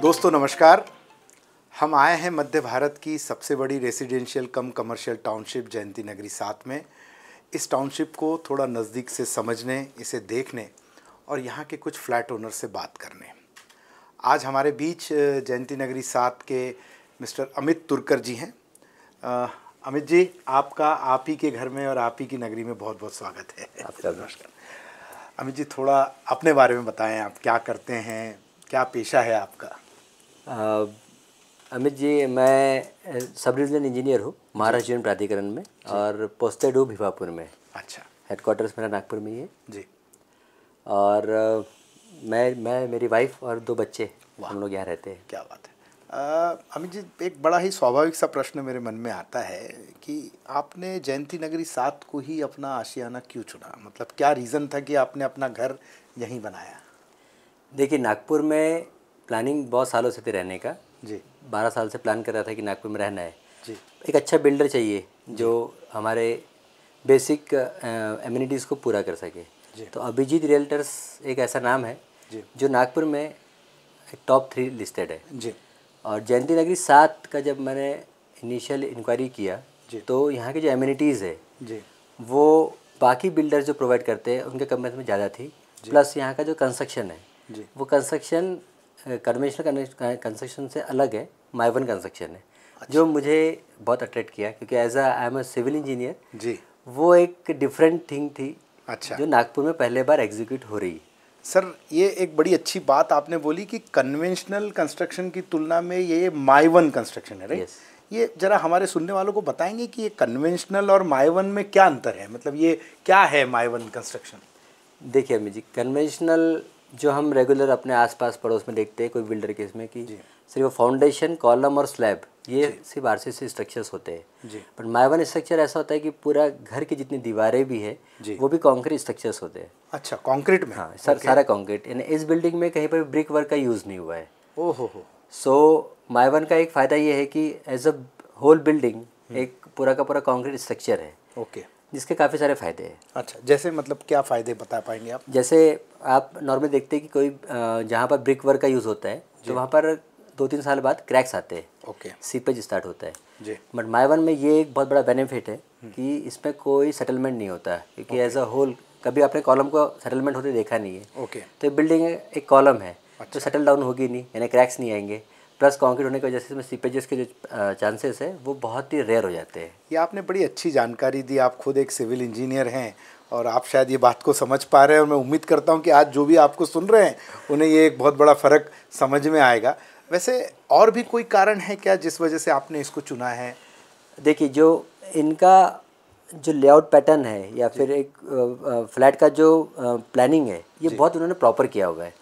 दोस्तों नमस्कार। हम आए हैं मध्य भारत की सबसे बड़ी रेसिडेंशियल कम कमर्शियल टाउनशिप जयंती नगरी 7 में। इस टाउनशिप को थोड़ा नज़दीक से समझने, इसे देखने और यहाँ के कुछ फ्लैट ओनर से बात करने। आज हमारे बीच जयंती नगरी 7 के मिस्टर अमित तुर्कर जी हैं। अमित जी, आपका आप ही के घर में और आप ही की नगरी में बहुत बहुत स्वागत है। आपका नमस्कार। अमित जी, थोड़ा अपने बारे में बताएं, आप क्या करते हैं, क्या पेशा है आपका? अमित जी, मैं सब डिवीजन इंजीनियर हूँ महाराष्ट्र जीवन प्राधिकरण में और पोस्टेड हूँ भिवापुर में। अच्छा। हेडक्वार्टर्स मेरा नागपुर में ही है जी। और मैं मेरी वाइफ और 2 बच्चे, हम लोग यहाँ रहते हैं। क्या बात है। अमित जी, एक बड़ा ही स्वाभाविक सा प्रश्न मेरे मन में आता है कि आपने जयंती नगरी 7 को ही अपना आशियाना क्यों चुना? मतलब क्या रीज़न था कि आपने अपना घर यहीं बनाया? देखिए, नागपुर में प्लानिंग बहुत सालों से थी रहने का। जी। 12 साल से प्लान कर रहा था कि नागपुर में रहना है। जी। एक अच्छा बिल्डर चाहिए जो हमारे बेसिक एमिनिटीज़ को पूरा कर सके। तो अभिजीत रियल्टर्स एक ऐसा नाम है जो नागपुर में टॉप 3 लिस्टेड है। जी। और जयंती नगरी 7 का जब मैंने इनिशियल इंक्वायरी किया तो यहाँ की जो एमिनिटीज़ है वो बाकी बिल्डर्स जो प्रोवाइड करते हैं उनके कंपेयर में ज़्यादा थी। प्लस यहाँ का जो कंस्ट्रक्शन है वो कंस्ट्रक्शन कन्वेंशनल कंस्ट्रक्शन से अलग है, माइवन कंस्ट्रक्शन है। जो मुझे बहुत अट्रैक्ट किया क्योंकि as I am a civil engineer जी, वो एक डिफरेंट थिंग थी। अच्छा। जो नागपुर में पहले बार एग्जीक्यूट हो रही है। सर, ये एक बड़ी अच्छी बात आपने बोली कि कन्वेंशनल कंस्ट्रक्शन की तुलना में ये माइवन कंस्ट्रक्शन है, राइट? ये जरा हमारे सुनने वालों को बताएंगे कि ये कन्वेंशनल और माइवन में क्या अंतर है? मतलब ये क्या है माइवन कंस्ट्रक्शन? देखिए अमित जी, कन्वेंशनल जो हम रेगुलर अपने आसपास पड़ोस में देखते हैं कोई बिल्डर केस में कि सिर्फ फाउंडेशन, कॉलम और स्लैब, ये सिर्फ आरसीसी स्ट्रक्चर्स होते हैं। बट माइवन स्ट्रक्चर ऐसा होता है कि पूरा घर की जितनी दीवारें भी है वो भी कंक्रीट स्ट्रक्चर्स होते हैं। अच्छा, कंक्रीट में? हाँ सर, सारा कंक्रीट। यानी इस बिल्डिंग में कहीं पर ब्रिक वर्क का यूज़ नहीं हुआ है। ओहो हो। सो माइवन का एक फ़ायदा ये है कि एज अ होल बिल्डिंग एक पूरा का पूरा कंक्रीट स्ट्रक्चर है। ओके। जिसके काफ़ी सारे फ़ायदे हैं। अच्छा, जैसे मतलब क्या फ़ायदे बता पाएंगे आप? जैसे आप नॉर्मली देखते हैं कि कोई जहाँ पर ब्रिक वर्क का यूज़ होता है तो वहाँ पर 2-3 साल बाद क्रैक्स आते हैं। ओके। सीपेज स्टार्ट होता है जी। बट माइवन में ये एक बहुत बड़ा बेनिफिट है कि इसमें कोई सेटलमेंट नहीं होता है क्योंकि एज अ होल कभी आपने कॉलम को सेटलमेंट होते देखा नहीं है। ओके। तो बिल्डिंग एक कॉलम है तो सेटल डाउन होगी नहीं, यानी क्रैक्स नहीं आएंगे। प्लस कंक्रीट होने की वजह से इसमें सीपेजेस के जो चांसेस है वो बहुत ही रेयर हो जाते हैं। ये आपने बड़ी अच्छी जानकारी दी। आप खुद एक सिविल इंजीनियर हैं और आप शायद ये बात को समझ पा रहे हैं और मैं उम्मीद करता हूँ कि आज जो भी आपको सुन रहे हैं उन्हें ये एक बहुत बड़ा फ़र्क समझ में आएगा। वैसे और भी कोई कारण है क्या जिस वजह से आपने इसको चुना है? देखिए, जो इनका जो लेआउट पैटर्न है या फिर एक फ्लैट का जो प्लानिंग है ये बहुत उन्होंने प्रॉपर किया हुआ है।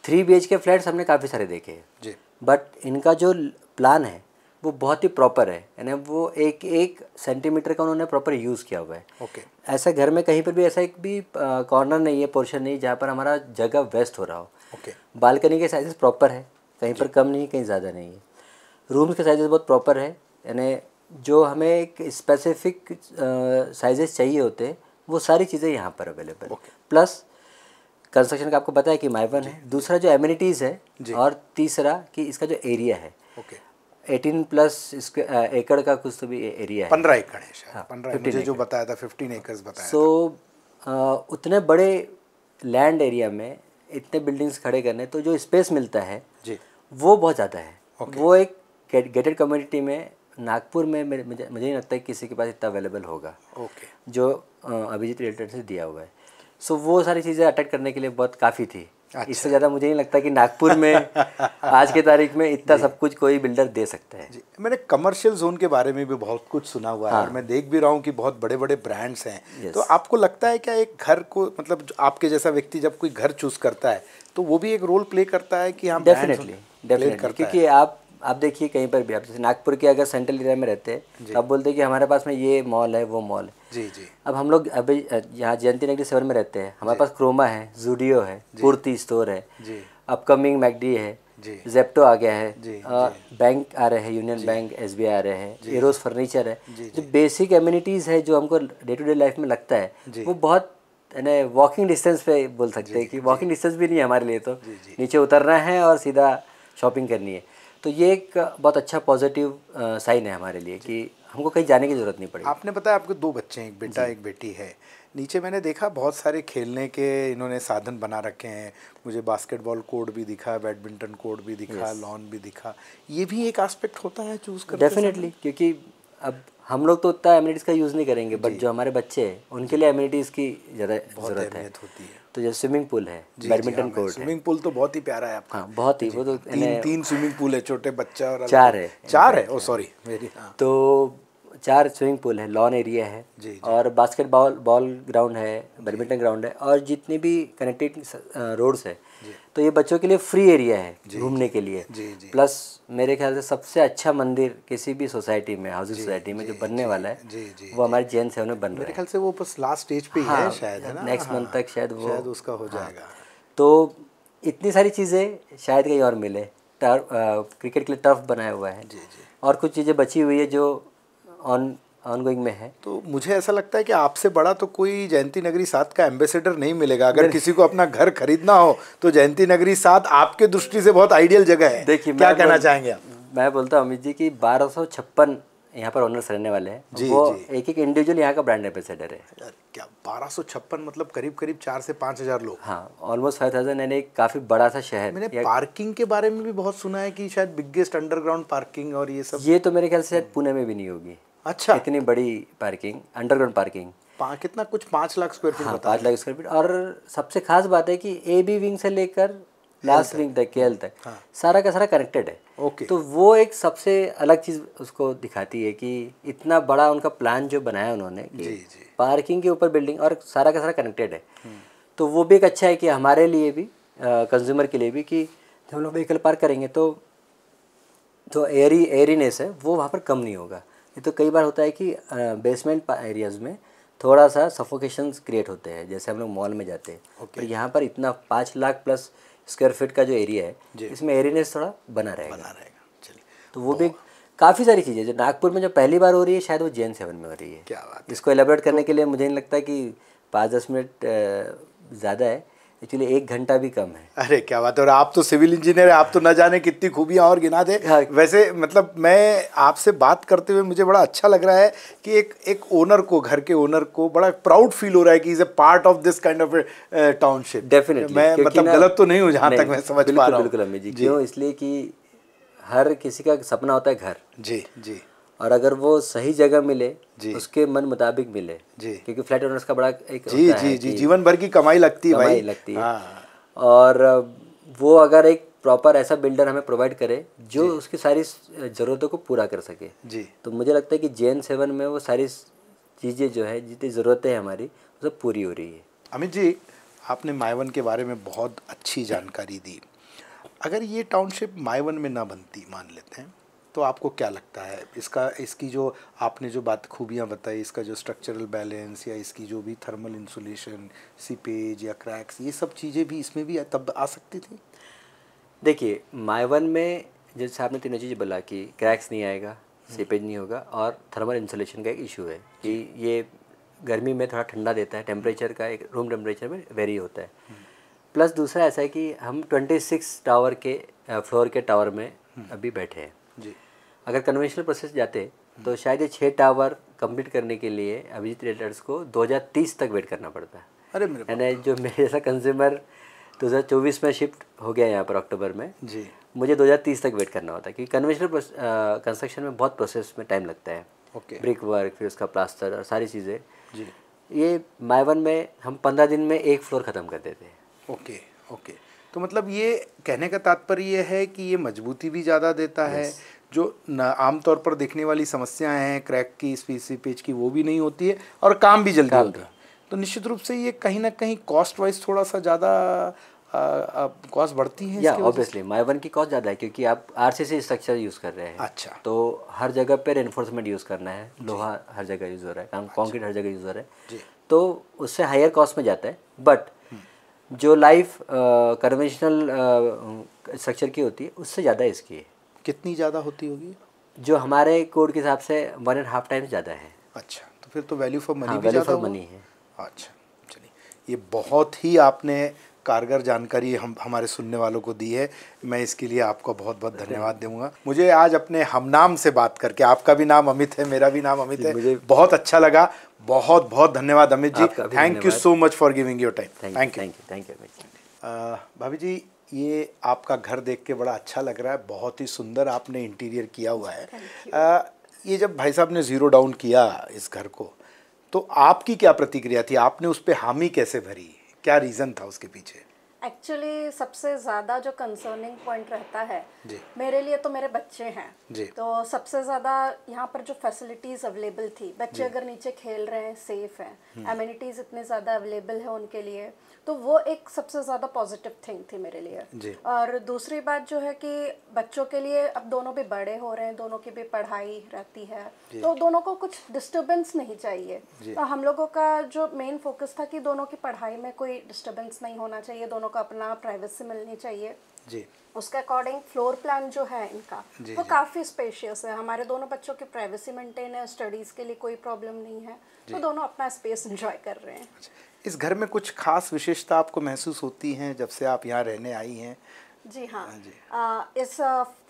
3 BHK फ्लैट्स हमने काफ़ी सारे देखे हैं बट इनका जो प्लान है वो बहुत ही प्रॉपर है। यानी वो एक सेंटीमीटर का उन्होंने प्रॉपर यूज़ किया हुआ है। ऐसा घर में कहीं पर भी ऐसा एक भी कॉर्नर नहीं है, पोर्शन नहीं जहाँ पर हमारा जगह वेस्ट हो रहा हो। बालकनी के साइजेस प्रॉपर है, कहीं पर कम नहीं कहीं ज़्यादा नहीं है। रूम्स के साइजेस बहुत प्रॉपर है, यानी जो हमें एक स्पेसिफिक साइजेस चाहिए होते हैं वो सारी चीज़ें यहाँ पर अवेलेबल। प्लस कंस्ट्रक्शन का आपको पता है कि माइवन है, दूसरा जो एमिनिटीज़ है और तीसरा कि इसका जो एरिया है 18+ एकड़ का कुछ तो भी एरिया है। 15 एकड़ है शायद। हाँ, 15 मुझे जो बताया था 15 एकड़ बताया। सो उतने बड़े लैंड एरिया में इतने बिल्डिंग्स खड़े करने तो जो स्पेस मिलता है वो बहुत ज़्यादा है। वो एक गेटेड कम्युनिटी में नागपुर में मुझे नहीं लगता है किसी के पास इतना अवेलेबल होगा जो अभिजीत रियल्टर से दिया हुआ है। सो वो सारी चीज़ें अटैक करने के लिए बहुत काफ़ी थी। इससे ज़्यादा मुझे नहीं लगता कि नागपुर में आज के तारीख में इतना सब कुछ कोई बिल्डर दे सकता है। मैंने कमर्शियल जोन के बारे में भी बहुत कुछ सुना हुआ है और मैं देख भी रहा हूँ कि बहुत बड़े बड़े ब्रांड्स हैं। तो आपको लगता है क्या एक घर को, मतलब आपके जैसा व्यक्ति जब कोई घर चूज़ करता है तो वो भी एक रोल प्ले करता है कि हम डेफिनेटली क्योंकि आप देखिए कहीं पर भी आप जैसे नागपुर के अगर सेंट्रल एरिया में रहते हैं तो आप बोलते हैं कि हमारे पास में ये मॉल है वो मॉल है। अब हम लोग अभी यहाँ जयंती नगरी 7 में रहते हैं, हमारे पास क्रोमा है, जूडियो है, कुर्ती स्टोर है, अपकमिंग मैकडी है, जेप्टो आ गया है, बैंक आ रहे हैं, यूनियन बैंक, एसबीआई आ रहे हैं, एरोस फर्नीचर है। जो बेसिक एम्यूनिटीज़ है जो हमको डे टू डे लाइफ में लगता है वो बहुत यानी वॉकिंग डिस्टेंस पे बोल सकते हैं कि वॉकिंग डिस्टेंस भी नहीं है हमारे लिए, तो नीचे उतरना है और सीधा शॉपिंग करनी है। तो ये एक बहुत अच्छा पॉजिटिव साइन है हमारे लिए कि हमको कहीं जाने की ज़रूरत नहीं पड़ेगी। आपने बताया आपके 2 बच्चे हैं, एक बेटा एक बेटी है। नीचे मैंने देखा बहुत सारे खेलने के इन्होंने साधन बना रखे हैं। मुझे बास्केटबॉल कोर्ट भी दिखा, बैडमिंटन कोर्ट भी दिखा, लॉन भी दिखा। ये भी एक एस्पेक्ट होता है चूज़ करने? डेफिनेटली, क्योंकि अब हम लोग तो उतना एमिनिटीज़ का यूज़ नहीं करेंगे, बट जो हमारे बच्चे हैं उनके लिए एमिनिटीज़ की ज़्यादा ज़रूरत है होती है। तो जैसे स्विमिंग पूल है, बैडमिंटन कोर्ट है। स्विमिंग पूल तो बहुत ही प्यारा है आपका। हाँ, बहुत ही, वो तो तीन स्विमिंग पूल है, छोटे बच्चा और 4 है। 4 है, ओ सॉरी मेरी। तो 4 स्विमिंग पूल है, लॉन एरिया है और बास्केटबॉल ग्राउंड है, बैडमिंटन ग्राउंड है और जितनी भी कनेक्टेड रोड्स है। तो ये बच्चों के लिए फ्री एरिया है घूमने के लिए। प्लस मेरे ख्याल से सबसे अच्छा मंदिर किसी भी सोसाइटी में, हाउसिंग सोसाइटी में जो बनने वाला है वो हमारे जैन सेवन में बन रहा है। मेरे ख्याल से वो बस लास्ट स्टेज पे ही है शायद, है ना? नेक्स्ट मंथ तक शायद उसका हो जाएगा। तो इतनी सारी चीज़ें शायद कहीं और मिले। टर्फ, क्रिकेट के लिए टर्फ बनाया हुआ है और कुछ चीज़ें बची हुई है जो ऑनगोइंग में है। तो मुझे ऐसा लगता है कि आपसे बड़ा तो कोई जयंती नगरी 7 का एम्बेसडर नहीं मिलेगा। अगर किसी को अपना घर खरीदना हो तो जयंती नगरी 7 आपके दृष्टि से बहुत आइडियल जगह है। देखिए, क्या कहना चाहेंगे आप? मैं बोलता हूँ अमित जी कि 1256 यहाँ पर ओनर्स रहने वाले हैं। वो एक इंडिविजुअल यहाँ का ब्रांड एम्बेसडर है। क्या 1256 मतलब करीब 4 से 5 हज़ार लोग? हाँ, ऑलमोस्ट 5000, यानी काफ़ी बड़ा सा शहर। मैंने पार्किंग के बारे में भी बहुत सुना है कि शायद बिगेस्ट अंडरग्राउंड पार्किंग और ये सब। ये तो मेरे ख्याल से शायद पुणे में भी नहीं होगी। अच्छा, इतनी बड़ी पार्किंग, अंडरग्राउंड पार्किंग। कितना कुछ 5 लाख स्क्वायर फीट? हाँ, 5 लाख स्क्वायर फीट। और सबसे खास बात है कि AB विंग से लेकर लास्ट विंग तक, KL तक, सारा का सारा कनेक्टेड है। ओके। तो वो एक सबसे अलग चीज़ उसको दिखाती है कि इतना बड़ा उनका प्लान जो बनाया उन्होंने कि पार्किंग के ऊपर बिल्डिंग और सारा का सारा कनेक्टेड है। तो वो भी एक अच्छा है कि हमारे लिए भी, कंज्यूमर के लिए भी, कि जब हम लोग व्हीकल पार्क करेंगे तो एरीनेस है वो वहाँ पर कम नहीं होगा। ये तो कई बार होता है कि बेसमेंट एरियाज़ में थोड़ा सा सफोकेशंस क्रिएट होते हैं, जैसे हम लोग मॉल में जाते हैं। तो यहाँ पर इतना 5 लाख प्लस स्क्वायर फीट का जो एरिया है, इसमें एरीनेस थोड़ा बना रहेगा। चलिए, तो वो भी काफ़ी सारी चीज़ें जो नागपुर में जो पहली बार हो रही है शायद वो जैन 7 में हो रही है। क्या बात है। इसको एलेबोरेट करने के लिए मुझे नहीं लगता कि 5-10 मिनट ज़्यादा है, एक्चुअली 1 घंटा भी कम है। अरे क्या बात है। और आप तो सिविल इंजीनियर है, आप तो न जाने कितनी खूबियाँ और गिना दे। वैसे मतलब मैं आपसे बात करते हुए मुझे बड़ा अच्छा लग रहा है कि एक ओनर को, घर के ओनर को बड़ा प्राउड फील हो रहा है कि is a part of this kind of township. Definitely मैं मतलब गलत तो नहीं हूँ जहाँ तक मैं समझ पा रहा हूँ। बिल्कुल अमित जी, क्यों? इसलिए कि हर किसी का सपना होता है घर। जी। और अगर वो सही जगह मिले, उसके मन मुताबिक मिले, क्योंकि फ्लैट ओनर्स का बड़ा एक होता है जी, जीवन भर की कमाई लगती है भाई। लगती है। और वो अगर एक प्रॉपर ऐसा बिल्डर हमें प्रोवाइड करे जो उसकी सारी ज़रूरतों को पूरा कर सके, तो मुझे लगता है कि जैन 7 में वो सारी चीज़ें जो है, जितनी ज़रूरतें हैं हमारी, वो सब पूरी हो रही है। अमित जी, आपने मायवन के बारे में बहुत अच्छी जानकारी दी। अगर ये टाउनशिप मायवन में ना बनती, मान लेते हैं, तो आपको क्या लगता है इसकी जो आपने जो खूबियाँ बताई, इसका जो स्ट्रक्चरल बैलेंस या इसकी जो भी थर्मल इंसुलेशन, सीपेज या क्रैक्स, ये सब चीज़ें भी इसमें भी तब आ सकती थी? देखिए, मायवन में जैसे आपने तीनों चीज़ें बोला कि क्रैक्स नहीं आएगा, सीपेज नहीं होगा और थर्मल इंसुलेशन का एक इशू है कि ये गर्मी में थोड़ा ठंडा देता है, टेम्परेचर का एक रूम टेम्परेचर में वेरी होता है। प्लस दूसरा ऐसा है कि हम 26 टावर के फ्लोर के टावर में अभी बैठे हैं। अगर कन्वेंशनल प्रोसेस जाते तो शायद ये 6 टावर कंप्लीट करने के लिए अभिजीत रियल्टर्स को 2030 तक वेट करना पड़ता है। अरे मेरे, यानी जो मेरे जैसा कंज्यूमर 2024 में शिफ्ट हो गया यहाँ पर अक्टूबर में, मुझे 2030 तक वेट करना होता है, क्योंकि कन्वेंशनल कंस्ट्रक्शन में बहुत प्रोसेस में टाइम लगता है। ब्रिक वर्क, फिर उसका प्लास्टर और सारी चीज़ें। ये मायवन में हम 15 दिन में 1 फ्लोर ख़त्म कर देते हैं। ओके। तो मतलब ये कहने का तात्पर्य ये है कि ये मजबूती भी ज़्यादा देता है, जो आमतौर पर देखने वाली समस्याएं हैं क्रैक की, सीपेज की, वो भी नहीं होती है और काम भी जल्दी होता है। तो निश्चित रूप से ये कहीं ना कहीं कॉस्ट वाइज थोड़ा सा ज़्यादा कॉस्ट बढ़ती है। या ऑब्वियसली मायवन की कॉस्ट ज़्यादा है क्योंकि आप RCC स्ट्रक्चर यूज़ कर रहे हैं। अच्छा। तो हर जगह पे रेनफोर्समेंट यूज़ करना है, लोहा हर जगह यूज़ हो रहा है, कंक्रीट हर जगह यूज़ हो रहा है, तो उससे हायर कॉस्ट में जाता है। बट जो लाइफ कन्वेंशनल स्ट्रक्चर की होती है उससे ज़्यादा इसकी है। कितनी ज़्यादा होती होगी? जो हमारे कोड के हिसाब से 1.5 टाइम्स ज़्यादा है। अच्छा, तो फिर तो वैल्यू फॉर मनी हाँ, भी वैल्यू ज़्यादा फॉर मनी है। अच्छा, चलिए, ये बहुत ही आपने कारगर जानकारी हमारे सुनने वालों को दी है। मैं इसके लिए आपको बहुत बहुत धन्यवाद दूंगा। मुझे आज अपने हमनाम से बात करके, आपका भी नाम अमित है, मेरा भी नाम अमित है, मुझे बहुत अच्छा लगा। बहुत बहुत धन्यवाद Amit ji. Thank you so much for giving your time. Thank you. भाभी जी, ये आपका घर देख के बड़ा अच्छा लग रहा है, बहुत ही सुंदर आपने इंटीरियर किया हुआ है। ये जब भाई साहब ने ज़ीरो डाउन किया इस घर को, तो आपकी क्या प्रतिक्रिया थी? आपने उस पर हामी कैसे भरी? क्या रीज़न था उसके पीछे? एक्चुअली सबसे ज़्यादा जो कंसर्निंग पॉइंट रहता है मेरे लिए, तो मेरे बच्चे हैं जी। तो सबसे ज़्यादा यहाँ पर जो फैसिलिटीज़ अवेलेबल थी, बच्चे अगर नीचे खेल रहे हैं, सेफ हैं, एमिनिटीज़ इतने ज़्यादा अवेलेबल है उनके लिए, तो वो एक सबसे ज़्यादा पॉजिटिव थिंग थी मेरे लिए। और दूसरी बात जो है कि बच्चों के लिए अब दोनों भी बड़े हो रहे हैं, दोनों की भी पढ़ाई रहती है, तो दोनों को कुछ डिस्टर्बेंस नहीं चाहिए। तो हम लोगों का जो मेन फोकस था कि दोनों की पढ़ाई में कोई डिस्टर्बेंस नहीं होना चाहिए, दोनों को अपना प्राइवेसी मिलनी चाहिए जी। उसके अकॉर्डिंग फ्लोर प्लान जो है इनका वो काफ़ी स्पेशियस है। हमारे दोनों बच्चों की प्राइवेसी मेंटेन है, स्टडीज़ के लिए कोई प्रॉब्लम नहीं है, तो दोनों अपना स्पेस एंजॉय कर रहे हैं। इस घर में कुछ खास विशेषता आपको महसूस होती हैं जब से आप यहाँ रहने आई हैं? जी हाँ जी। इस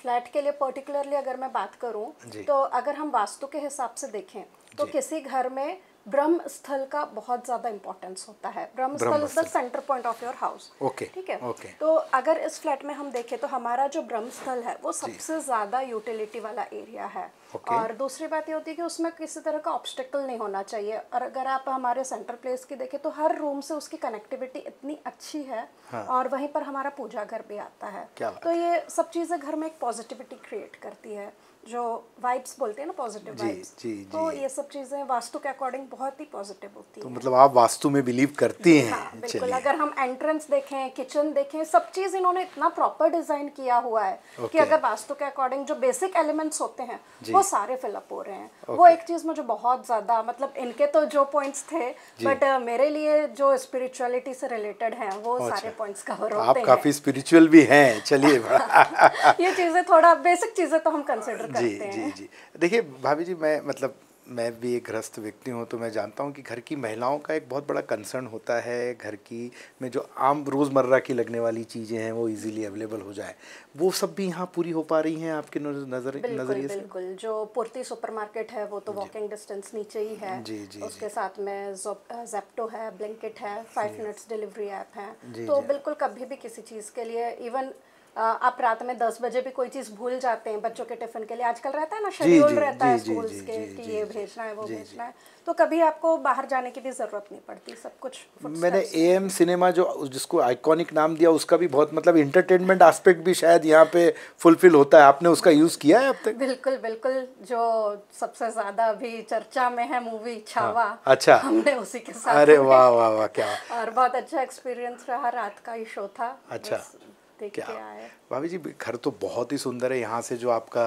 फ्लैट के लिए पर्टिकुलरली अगर मैं बात करूँ तो अगर हम वास्तु के हिसाब से देखें तो किसी घर में ब्रह्म स्थल का बहुत ज़्यादा इंपॉर्टेंस होता है। ब्रह्म स्थल is the centre point of your house. ठीक है। तो अगर इस फ्लैट में हम देखें तो हमारा जो ब्रह्म स्थल है वो सबसे ज़्यादा यूटिलिटी वाला एरिया है। और दूसरी बात ये होती है कि उसमें किसी तरह का ऑब्स्टेकल नहीं होना चाहिए। और अगर आप हमारे सेंटर प्लेस की देखें तो हर रूम से उसकी कनेक्टिविटी इतनी अच्छी है। और वहीं पर हमारा पूजा घर भी आता है। तो ये सब चीज़ें घर में एक पॉजिटिविटी क्रिएट करती है, जो वाइब्स बोलते हैं ना, पॉजिटिव वाइब्स। तो ये सब चीज़ें वास्तु के अकॉर्डिंग बहुत ही पॉजिटिव होती है। तो मतलब आप वास्तु में बिलीव करती हैं? हाँ, बिल्कुल। अगर हम एंट्रेंस देखें, किचन देखें, सब चीज़ इन्होंने इतना प्रॉपर डिज़ाइन किया हुआ है कि अगर वास्तु के अकॉर्डिंग जो बेसिक एलिमेंट्स होते हैं वो सारे फिलअप हो रहे हैं। वो एक चीज़ मुझे बहुत ज़्यादा, मतलब इनके तो जो पॉइंट्स थे बट मेरे लिए जो स्पिरिचुअलिटी से रिलेटेड हैं वो सारे पॉइंट्स कवर होते हैं। आप काफ़ी स्पिरिचुअल भी हैं। चलिए ये चीज़ें थोड़ा बेसिक चीज़ें तो हम कंसिडर करते हैं। जी। देखिए भाभी जी, मैं भी एक गृहस्थ व्यक्ति हूँ, तो मैं जानता हूँ कि घर की महिलाओं का एक बहुत बड़ा कंसर्न होता है घर की में जो आम रोज़मर्रा की लगने वाली चीज़ें हैं वो इजीली अवेलेबल हो जाए। वो सब भी यहाँ पूरी हो पा रही हैं आपके नज़रिए से? बिल्कुल। जो पूर्ति सुपरमार्केट है वो तो वॉकिंग डिस्टेंस नीचे ही है। उसके साथ में ज़ेप्टो है, ब्लिंकिट है, 5 मिनट्स डिलीवरी ऐप है। तो बिल्कुल कभी भी किसी चीज़ के लिए, इवन आप रात में 10 बजे भी कोई चीज़ भूल जाते हैं बच्चों के टिफ़िन के लिए, आजकल रहता है ना, शेड्यूल रहता है स्कूल्स के कि ये भेजना है वो भेजना है, तो कभी आपको बाहर जाने की भी ज़रूरत नहीं पड़ती, सब कुछ। मैंने AM सिनेमा जो जिसको आइकॉनिक नाम दिया उसका भी बहुत मतलब इंटरटेनमेंट एस्पेक्ट भी शायद यहाँ पे फुलफिल होता है। आपने उसका यूज़ किया है अब तक? बिल्कुल बिल्कुल। जो सबसे ज़्यादा अभी चर्चा में है मूवी छावा, अच्छा, हमने उसी के साथ। अरे वाह वाह वाह, क्या! और बहुत अच्छा एक्सपीरियंस रहा, रात का ही शो था। अच्छा, क्या भाभी जी, घर तो बहुत ही सुंदर है। यहाँ से जो आपका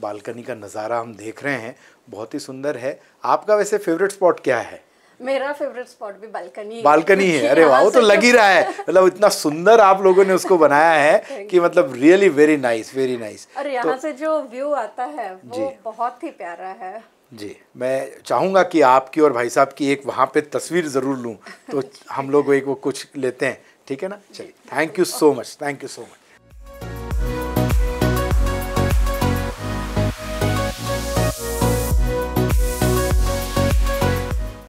बालकनी का नज़ारा हम देख रहे हैं बहुत ही सुंदर है। आपका वैसे फेवरेट स्पॉट क्या है? मेरा फेवरेट स्पॉट भी बालकनी है। अरे वाह, वो तो लग ही रहा है, मतलब इतना सुंदर आप लोगों ने उसको बनाया है कि मतलब really very nice, very nice. और यहाँ से जो व्यू आता है वो बहुत ही प्यारा है जी। मैं चाहूँगा कि आपकी और भाई साहब की एक वहाँ पे तस्वीर ज़रूर लूँ, तो हम लोग एक वो कुछ लेते हैं, ठीक है ना? चलिए, thank you so much, thank you so much.